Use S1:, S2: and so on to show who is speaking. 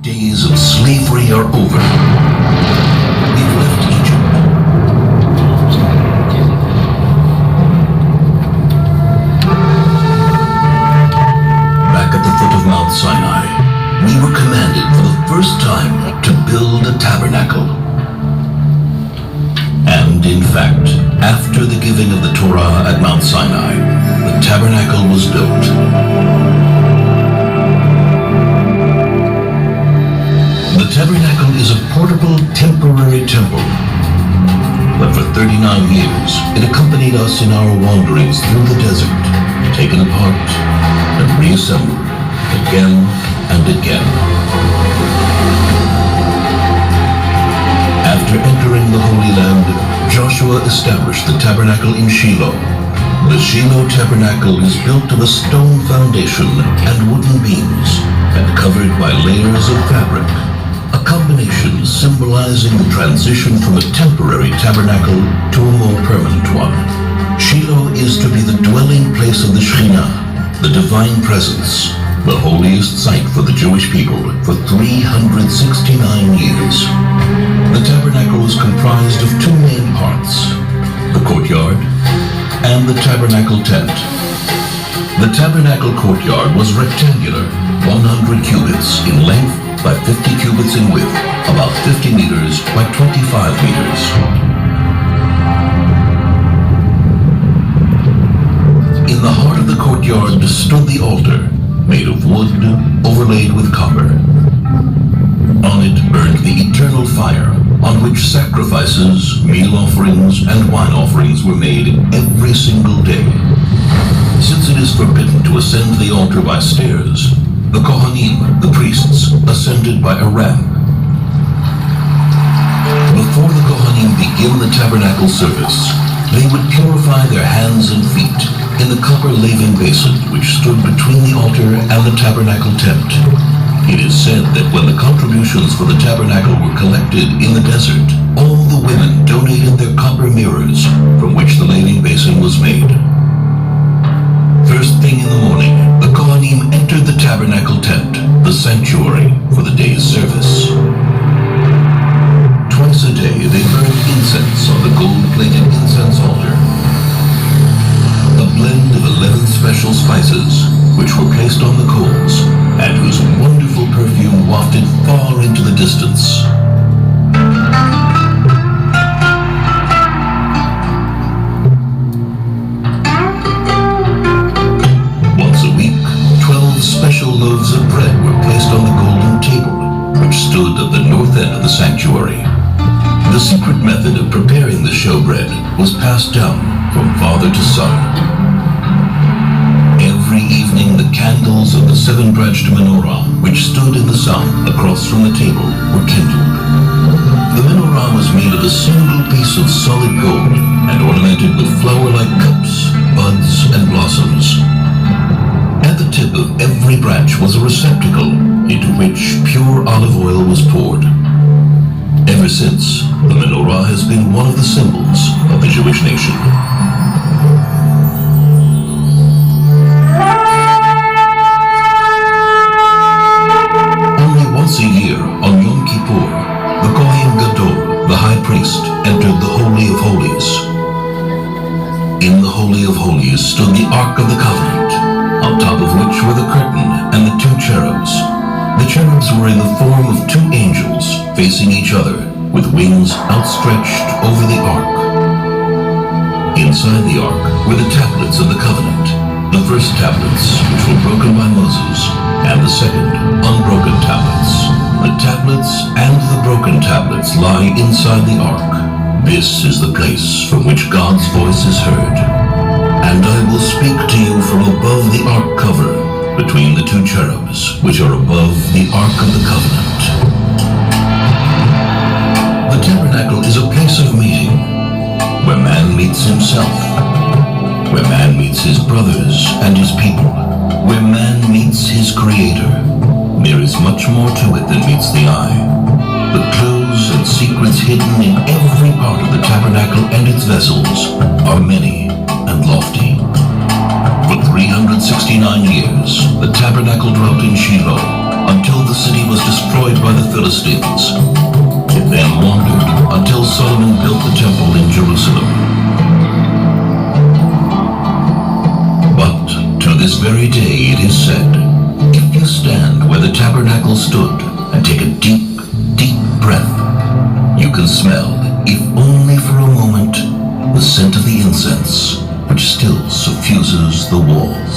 S1: Days of slavery are over. We've left Egypt. Back at the foot of Mount Sinai, we were commanded for the first time to build a tabernacle. And in fact, after the giving of the Torah at Mount Sinai, the tabernacle was built. The tabernacle is a portable, temporary temple. But for 39 years, it accompanied us in our wanderings through the desert, taken apart and reassembled again and again. After entering the Holy Land, Joshua established the tabernacle in Shiloh. The Shiloh tabernacle is built of a stone foundation and wooden beams and covered by layers of fabric, a combination symbolizing the transition from a temporary tabernacle to a more permanent one. Shiloh is to be the dwelling place of the Shekhinah, the divine presence, the holiest site for the Jewish people for 369 years. The tabernacle was comprised of two main parts, the courtyard and the tabernacle tent. The tabernacle courtyard was rectangular, 100 cubits in length by 50 cubits in width, about 50 meters by 25 meters. In the heart of the courtyard stood the altar, made of wood overlaid with copper. On it burned the eternal fire, on which sacrifices, meal offerings, and wine offerings were made every single day. Since it is forbidden to ascend the altar by stairs, the Kohanim, the priests, ascended by a ramp. Before the Kohanim begin the tabernacle service, they would purify their hands and feet in the copper laving basin which stood between the altar and the tabernacle tent. It is said that when the contributions for the tabernacle were collected in the desert, all the women donated their copper mirrors from which the laving basin was made. First thing in the morning, the Kohanim entered the tabernacle tent, the sanctuary, for the day's service. Twice a day, they burned incense on the gold-plated incense altar. A blend of 11 special spices, which were placed on the coals, and whose wonderful perfume wafted far into the distance. Once a week, 12 special loaves of bread were placed on the golden table, which stood at the north end of the sanctuary. The secret method of preparing the showbread was passed down from father to son. Every evening, the candles of the seven-branched menorah, which stood in the sun across from the table, were kindled. The menorah was made of a single piece of solid gold and ornamented with flower-like cups, buds, and blossoms. At the tip of every branch was a receptacle into which pure olive oil was poured. Ever since, the menorah has been one of the symbols of the Jewish nation. Only once a year, on Yom Kippur, the Kohen Gadol, the high priest, entered the Holy of Holies. In the Holy of Holies stood the Ark of the Covenant, on top of which were the curtain and the two cherubs. The cherubs were in the form of two angels facing each other, with wings outstretched over the ark. Inside the ark were the tablets of the covenant, the first tablets which were broken by Moses, and the second, unbroken tablets. The tablets and the broken tablets lie inside the ark. This is the place from which God's voice is heard. And I will speak to you from above the ark cover, between the two cherubs, which are above the Ark of the Covenant. The tabernacle is a place of meeting, where man meets himself, where man meets his brothers and his people, where man meets his Creator. There is much more to it than meets the eye. The clues and secrets hidden in every part of the tabernacle and its vessels are many and lofty. For 369 years, the tabernacle dwelt in Shiloh until the city was destroyed by the Philistines. It then wandered until Solomon built the temple in Jerusalem. But to this very day it is said, if you stand where the tabernacle stood and take a deep, deep breath, you can smell, if only for a moment, the scent of the incense which still suffuses the walls.